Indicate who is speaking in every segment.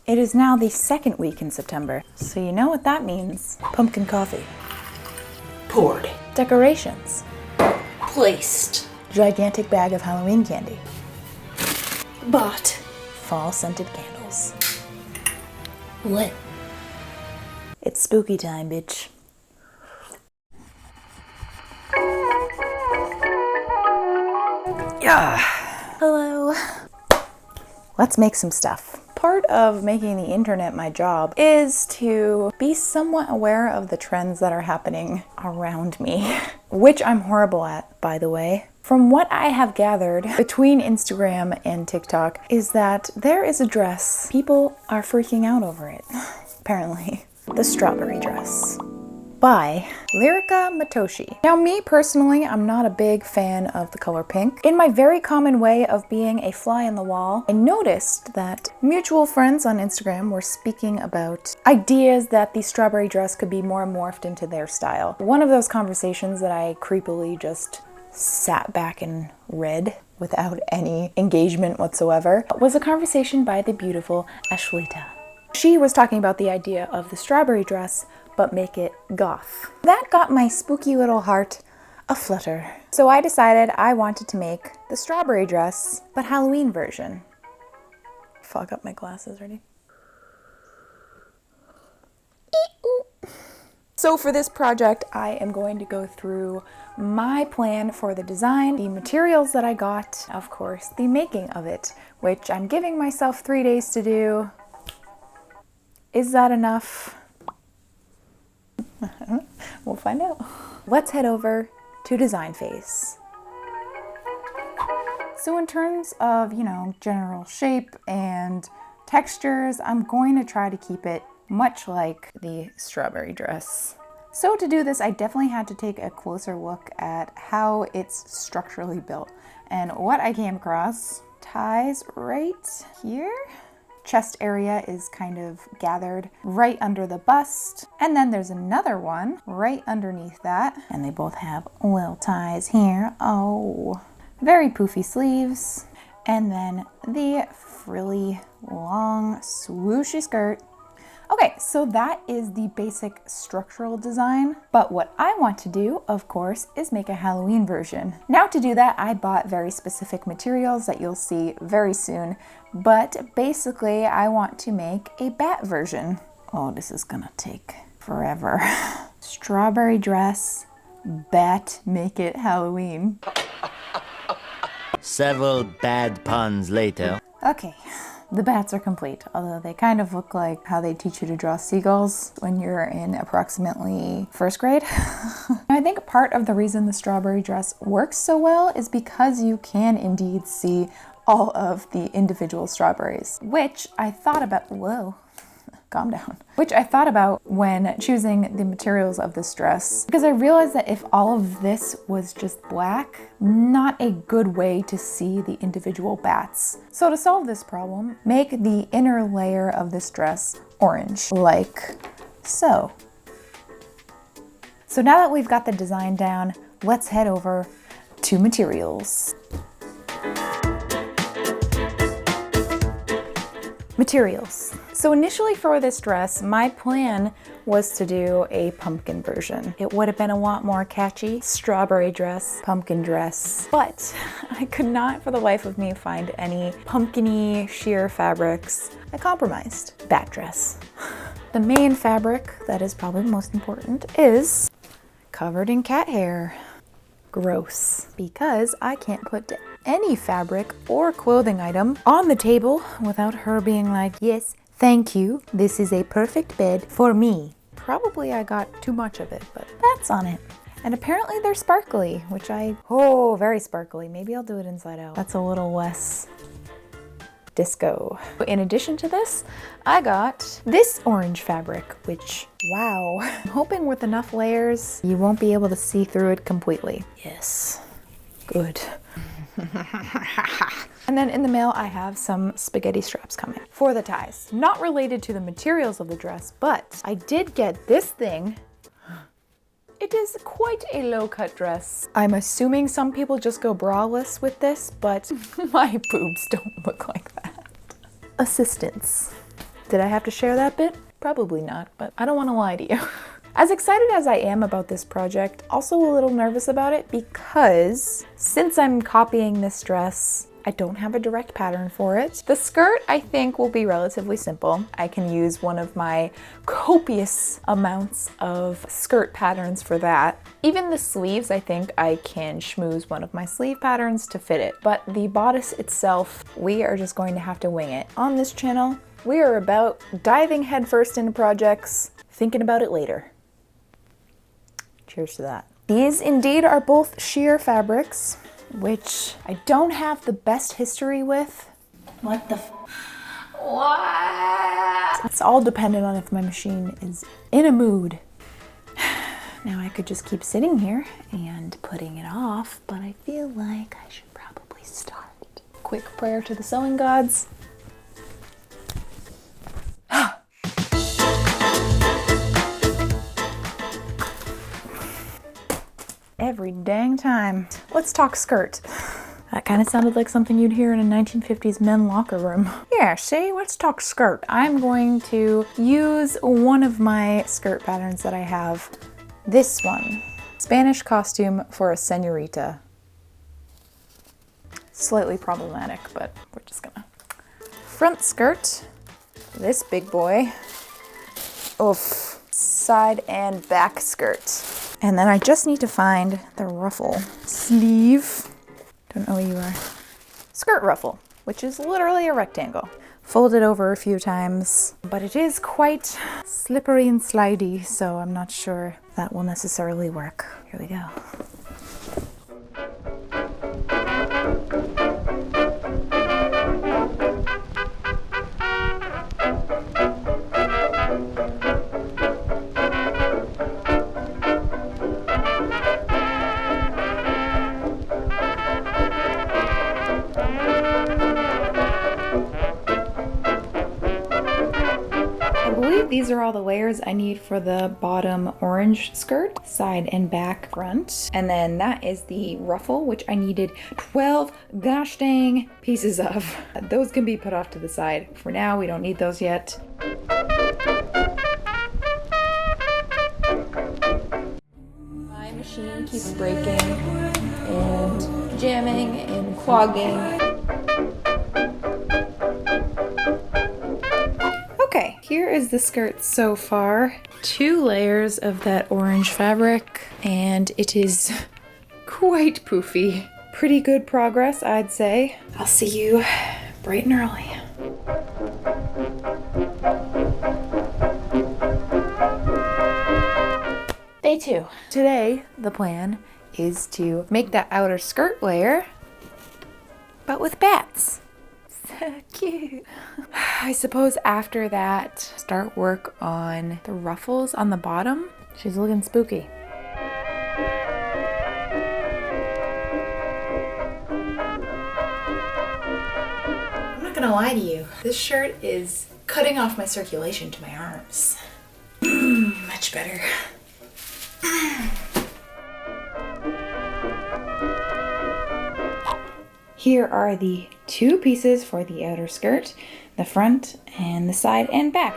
Speaker 1: It is now the second week in September, so you know what that means. Pumpkin coffee.
Speaker 2: Poured.
Speaker 1: Decorations.
Speaker 2: Placed.
Speaker 1: Gigantic bag of Halloween candy.
Speaker 2: Bought.
Speaker 1: Fall scented candles.
Speaker 2: Lit.
Speaker 1: It's spooky time, bitch. Yeah. Hello. Let's make some stuff. Part of making the internet my job is to be somewhat aware of the trends that are happening around me, which I'm horrible at, by the way. From what I have gathered between Instagram and TikTok is that there is a dress. People are freaking out over it, apparently. The strawberry dress by Lyrica Matoshi. Now, me personally, I'm not a big fan of the color pink. In my very common way of being a fly on the wall, I noticed that mutual friends on Instagram were speaking about ideas that the strawberry dress could be more morphed into their style. One of those conversations that I creepily just sat back and read without any engagement whatsoever was a conversation by the beautiful Ashlita. She was talking about the idea of the strawberry dress, but make it goth. That got my spooky little heart aflutter. So I decided I wanted to make the strawberry dress, but Halloween version. Fog up my glasses, ready? So for this project, I am going to go through my plan for the design, the materials that I got, of course, the making of it, which I'm giving myself 3 days to do. Is that enough? We'll find out. Let's head over to design phase. So in terms of, general shape and textures, I'm going to try to keep it much like the strawberry dress. So to do this, I definitely had to take a closer look at how it's structurally built. And what I came across, ties right here. Chest area is kind of gathered right under the bust. And then there's another one right underneath that. And they both have little ties here. Oh, very poofy sleeves. And then the frilly, long, swooshy skirt. Okay, so that is the basic structural design, but what I want to do, of course, is make a Halloween version. Now to do that, I bought very specific materials that you'll see very soon, but basically I want to make a bat version. Oh, this is gonna take forever. Strawberry dress, bat, make it Halloween.
Speaker 3: Several bad puns later.
Speaker 1: Okay. The bats are complete, although they kind of look like how they teach you to draw seagulls when you're in approximately first grade. I think part of the reason the strawberry dress works so well is because you can indeed see all of the individual strawberries, which I thought about, whoa, calm down, which I thought about when choosing the materials of this dress, because I realized that if all of this was just black, not a good way to see the individual bats. So to solve this problem, make the inner layer of this dress orange, like so. So now that we've got the design down, let's head over to materials. Materials. So initially for this dress, my plan was to do a pumpkin version. It would have been a lot more catchy. Strawberry dress, pumpkin dress. But I could not for the life of me find any pumpkin-y sheer fabrics. I compromised. Bat dress. The main fabric, that is probably the most important, is covered in cat hair. Gross. Because I can't put any fabric or clothing item on the table without her being like, yes, thank you. This is a perfect bed for me. Probably I got too much of it, but that's on it. And apparently they're sparkly, which very sparkly. Maybe I'll do it inside out. That's a little less disco. In addition to this, I got this orange fabric, which, wow. I'm hoping with enough layers, you won't be able to see through it completely. Yes, good. And then in the mail, I have some spaghetti straps coming for the ties. Not related to the materials of the dress, but I did get this thing. It is quite a low-cut dress. I'm assuming some people just go braless with this, but my boobs don't look like that. Assistance. Did I have to share that bit? Probably not, but I don't want to lie to you. As excited as I am about this project, also a little nervous about it because since I'm copying this dress, I don't have a direct pattern for it. The skirt, I think, will be relatively simple. I can use one of my copious amounts of skirt patterns for that. Even the sleeves, I think I can schmooze one of my sleeve patterns to fit it. But the bodice itself, we are just going to have to wing it. On this channel, we are about diving headfirst into projects, thinking about it later. Cheers to that. These indeed are both sheer fabrics, which I don't have the best history with.
Speaker 2: What the
Speaker 1: What? It's all dependent on if my machine is in a mood. Now I could just keep sitting here and putting it off, but I feel like I should probably start. Quick prayer to the sewing gods. Every dang time. Let's talk skirt. That kind of sounded like something you'd hear in a 1950s men locker room. Yeah, see, let's talk skirt. I'm going to use one of my skirt patterns that I have. This one. Spanish costume for a señorita. Slightly problematic, but we're just gonna. Front skirt. This big boy. Oof. Side and back skirt. And then I just need to find the ruffle. Sleeve. Don't know where you are. Skirt ruffle, which is literally a rectangle. Fold it over a few times, but it is quite slippery and slidey, so I'm not sure that will necessarily work. Here we go. These are all the layers I need for the bottom orange skirt, side and back, front. And then that is the ruffle, which I needed 12 gosh dang pieces of. Those can be put off to the side. For now, we don't need those yet. My machine keeps breaking and jamming and clogging. Okay, here is the skirt so far. 2 layers of that orange fabric, and it is quite poofy. Pretty good progress, I'd say. I'll see you bright and early. Day 2. Today, the plan is to make that outer skirt layer, but with bats. So cute. I suppose after that, start work on the ruffles on the bottom. She's looking spooky. I'm not gonna lie to you. This shirt is cutting off my circulation to my arms. Much better. Here are the 2 pieces for the outer skirt, the front and the side and back.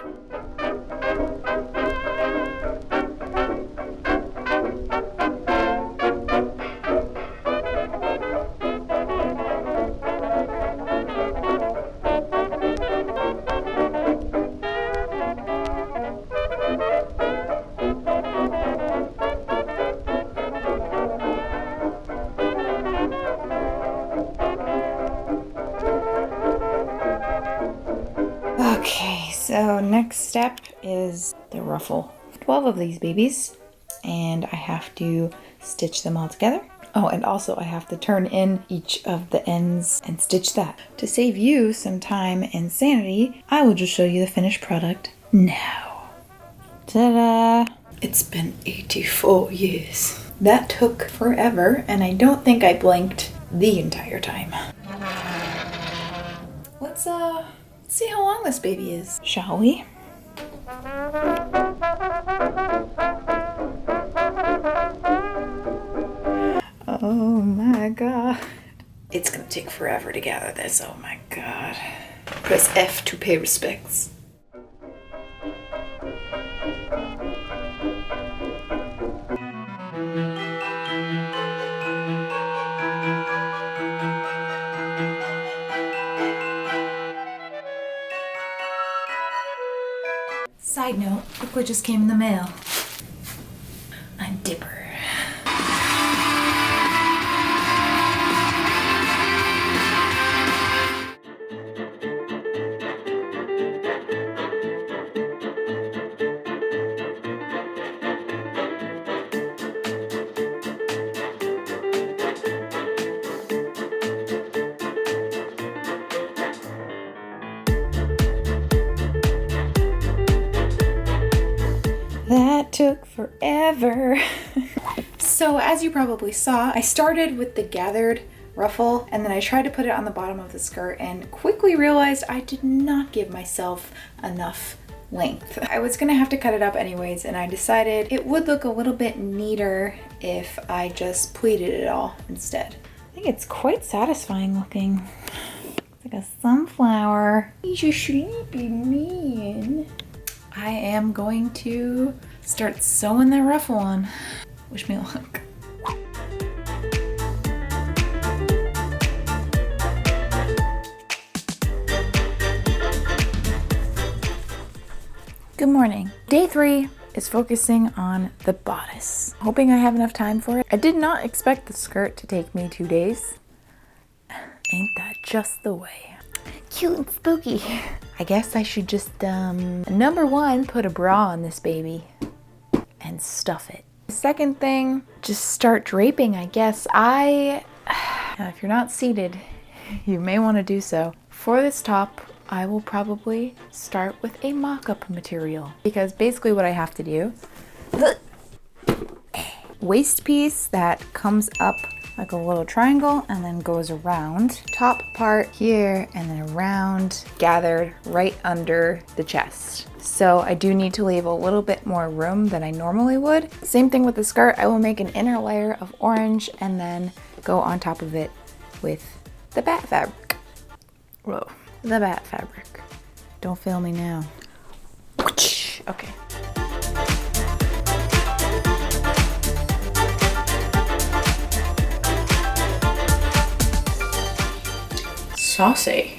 Speaker 1: Okay, so next step is the ruffle. 12 of these babies, and I have to stitch them all together. Oh, and also I have to turn in each of the ends and stitch that. To save you some time and sanity, I will just show you the finished product now. Ta-da! It's been 84 years. That took forever, and I don't think I blinked the entire time. Let's see how long this baby is, shall we? Oh my god. It's gonna take forever to gather this, oh my god. Press F to pay respects. Side note, look what just came in the mail. A dipper. That took forever. So as you probably saw, I started with the gathered ruffle and then I tried to put it on the bottom of the skirt and quickly realized I did not give myself enough length. I was gonna have to cut it up anyways, and I decided it would look a little bit neater if I just pleated it all instead. I think it's quite satisfying looking. It's like a sunflower. He's a sleepy man. I am going to start sewing that ruffle on. Wish me luck. Good morning. Day 3 is focusing on the bodice. Hoping I have enough time for it. I did not expect the skirt to take me 2 days. Ain't that just the way? Cute and spooky. I guess I should just, number 1, put a bra on this baby and stuff it. The second thing, just start draping, I guess. Now, if you're not seated, you may want to do so. For this top, I will probably start with a mock-up material because basically what I have to do, waist piece that comes up like a little triangle and then goes around, top part here and then around, gathered right under the chest. So I do need to leave a little bit more room than I normally would. Same thing with the skirt. I will make an inner layer of orange and then go on top of it with the bat fabric. Whoa, the bat fabric. Don't fail me now. Okay. Saucy.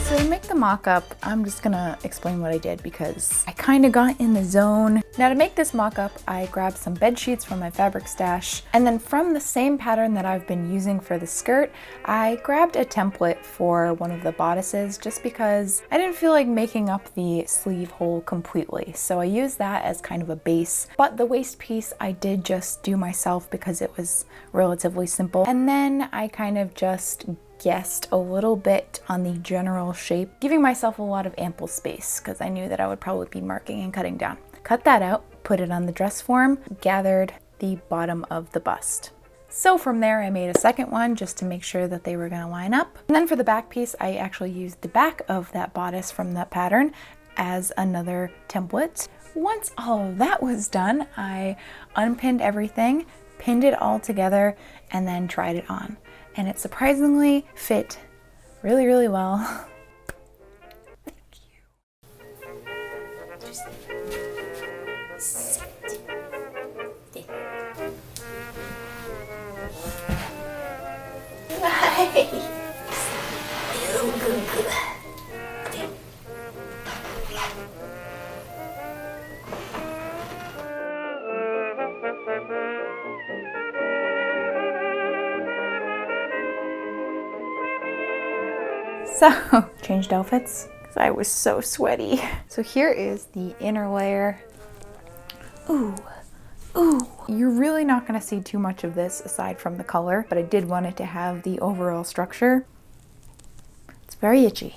Speaker 1: So to make the mock-up, I'm just gonna explain what I did because I kind of got in the zone. Now to make this mock-up, I grabbed some bed sheets from my fabric stash, and then from the same pattern that I've been using for the skirt, I grabbed a template for one of the bodices just because I didn't feel like making up the sleeve hole completely. So I used that as kind of a base, but the waist piece I did just do myself because it was relatively simple. And then I kind of just guessed a little bit on the general shape, giving myself a lot of ample space because I knew that I would probably be marking and cutting down. Cut that out, put it on the dress form, gathered the bottom of the bust. So from there I made a second one just to make sure that they were going to line up. And then for the back piece, I actually used the back of that bodice from that pattern as another template. Once all of that was done, I unpinned everything, pinned it all together, and then tried it on. And it surprisingly fit really, really well. Thank you.
Speaker 2: Just sit. Nice. Good.
Speaker 1: So, changed outfits because I was so sweaty. So here is the inner layer. Ooh. You're really not gonna see too much of this aside from the color, but I did want it to have the overall structure. It's very itchy.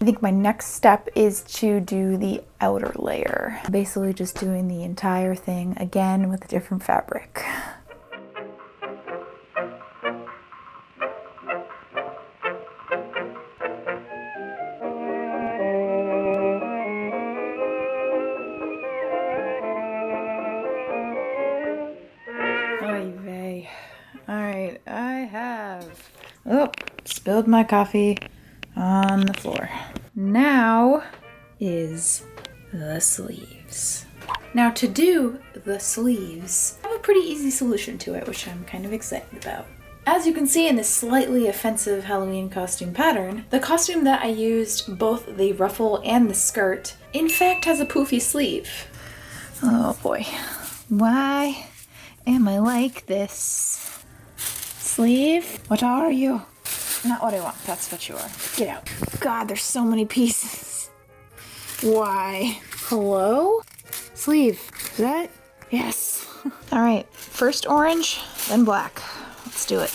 Speaker 1: I think my next step is to do the outer layer. Basically just doing the entire thing again with a different fabric. Alright, I have spilled my coffee on the floor. Now is the sleeves. Now to do the sleeves, I have a pretty easy solution to it, which I'm kind of excited about. As you can see in this slightly offensive Halloween costume pattern, the costume that I used, both the ruffle and the skirt, in fact has a poofy sleeve. Oh boy. Why am I like this? Sleeve? What are you? Not what I want, that's what you are. Get out. God, there's so many pieces. Why? Hello? Sleeve. Is that? Yes. All right, first orange, then black. Let's do it.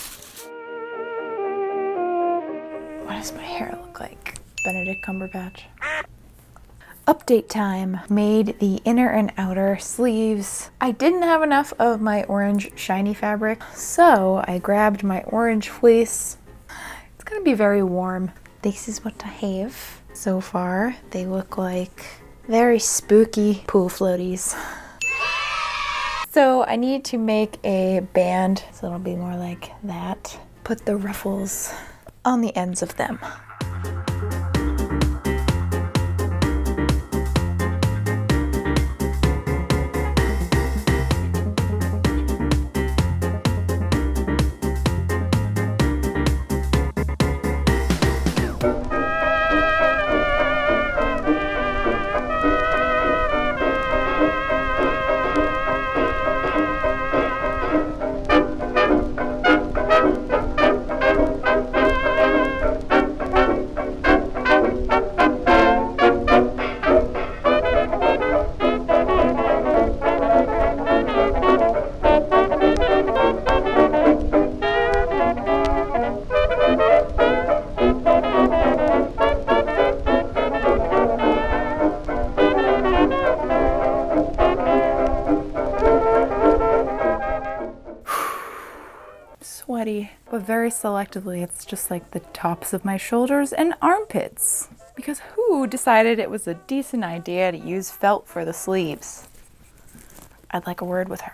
Speaker 1: What does my hair look like? Benedict Cumberbatch. Update time. Made the inner and outer sleeves. I didn't have enough of my orange shiny fabric, so I grabbed my orange fleece. It's gonna be very warm. This is what I have so far. They look like very spooky pool floaties. So I need to make a band, so it'll be more like that. Put the ruffles on the ends of them. Sweaty, but very selectively. It's just like the tops of my shoulders and armpits. Because who decided it was a decent idea to use felt for the sleeves? I'd like a word with her.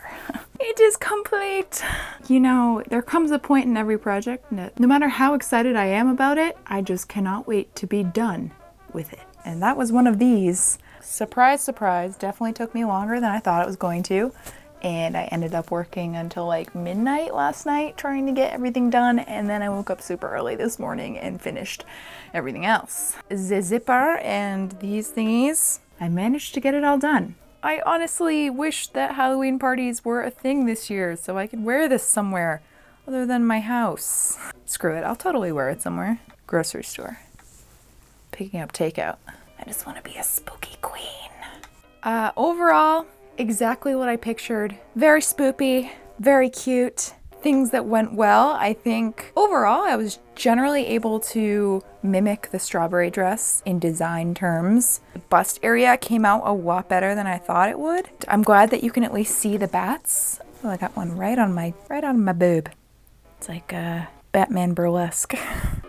Speaker 1: It is complete. You know, there comes a point in every project that no matter how excited I am about it, I just cannot wait to be done with it. And that was one of these. Surprise, surprise, definitely took me longer than I thought it was going to. And I ended up working until like midnight last night trying to get everything done, and then I woke up super early this morning and finished everything else. The zipper and these thingies, I managed to get it all done. I honestly wish that Halloween parties were a thing this year so I could wear this somewhere other than my house. Screw it, I'll totally wear it somewhere. Grocery store. Picking up takeout. I just want to be a spooky queen. Overall, exactly what I pictured. Very spoopy, very cute. Things that went well. I think overall I was generally able to mimic the strawberry dress in design terms. The bust area came out a lot better than I thought it would. I'm glad that you can at least see the bats. Oh, I got one right on my boob. It's like Batman burlesque.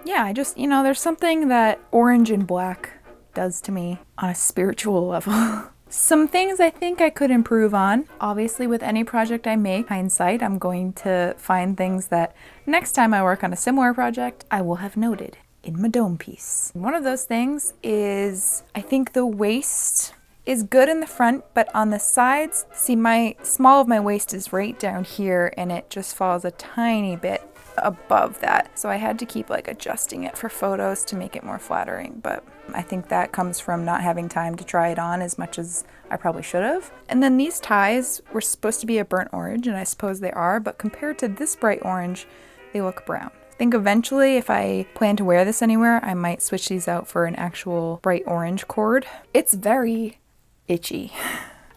Speaker 1: Yeah, I just, you know, there's something that orange and black does to me on a spiritual level. Some things I think I could improve on. Obviously, with any project I make, hindsight, I'm going to find things that next time I work on a similar project, I will have noted in my dome piece. One of those things is, I think the waist is good in the front, but on the sides, see, my small of my waist is right down here and it just falls a tiny bit above that. So I had to keep like adjusting it for photos to make it more flattering, but I think that comes from not having time to try it on as much as I probably should have. And then these ties were supposed to be a burnt orange, and I suppose they are, but compared to this bright orange, they look brown. I think eventually if I plan to wear this anywhere, I might switch these out for an actual bright orange cord. It's very itchy.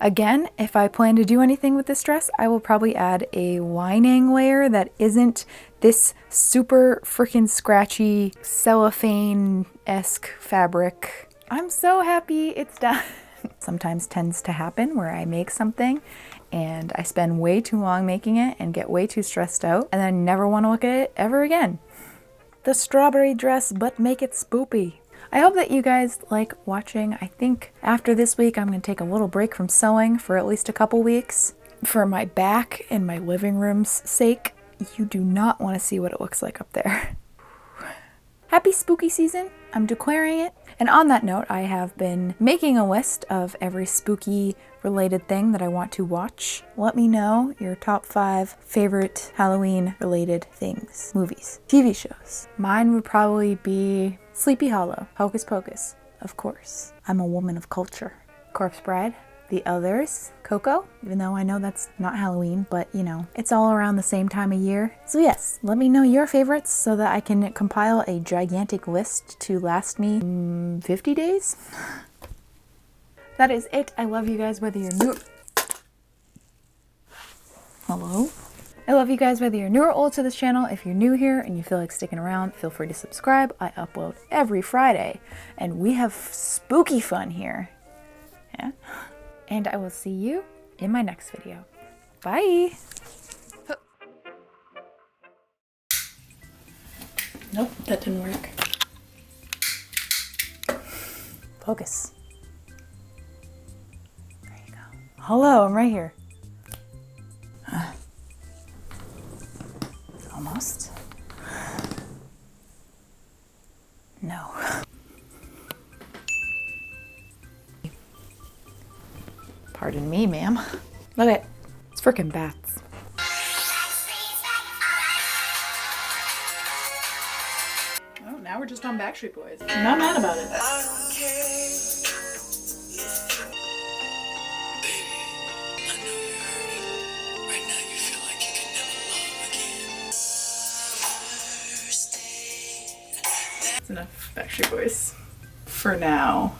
Speaker 1: Again, if I plan to do anything with this dress, I will probably add a lining layer that isn't this super freaking scratchy cellophane-esque fabric. I'm so happy it's done. Sometimes tends to happen where I make something and I spend way too long making it and get way too stressed out and then never want to look at it ever again. The strawberry dress, but make it spoopy. I hope that you guys like watching. I think after this week, I'm going to take a little break from sewing for at least a couple weeks. For my back and my living room's sake, you do not want to see what it looks like up there. happy spooky season. I'm declaring it. And on that note, I have been making a list of every spooky related thing that I want to watch. Let me know your top 5 favorite Halloween related things, movies, TV shows. Mine would probably be Sleepy Hollow, Hocus Pocus, of course. I'm a woman of culture. Corpse Bride. The Others, Coco, even though I know that's not Halloween, but you know, it's all around the same time of year. So yes, let me know your favorites so that I can compile a gigantic list to last me 50 days. That is it. I love you guys whether you're new. Hello? I love you guys whether you're new or old to this channel. If you're new here and you feel like sticking around, feel free to subscribe. I upload every Friday and we have spooky fun here. Yeah. And I will see you in my next video. Bye! Nope, that didn't work. Focus. There you go. Hello, I'm right here. Almost. No. Pardon me, ma'am. Look at it. It's frickin' bats. Oh, now we're just on Backstreet Boys. I'm not mad about it. That's enough Backstreet Boys for now.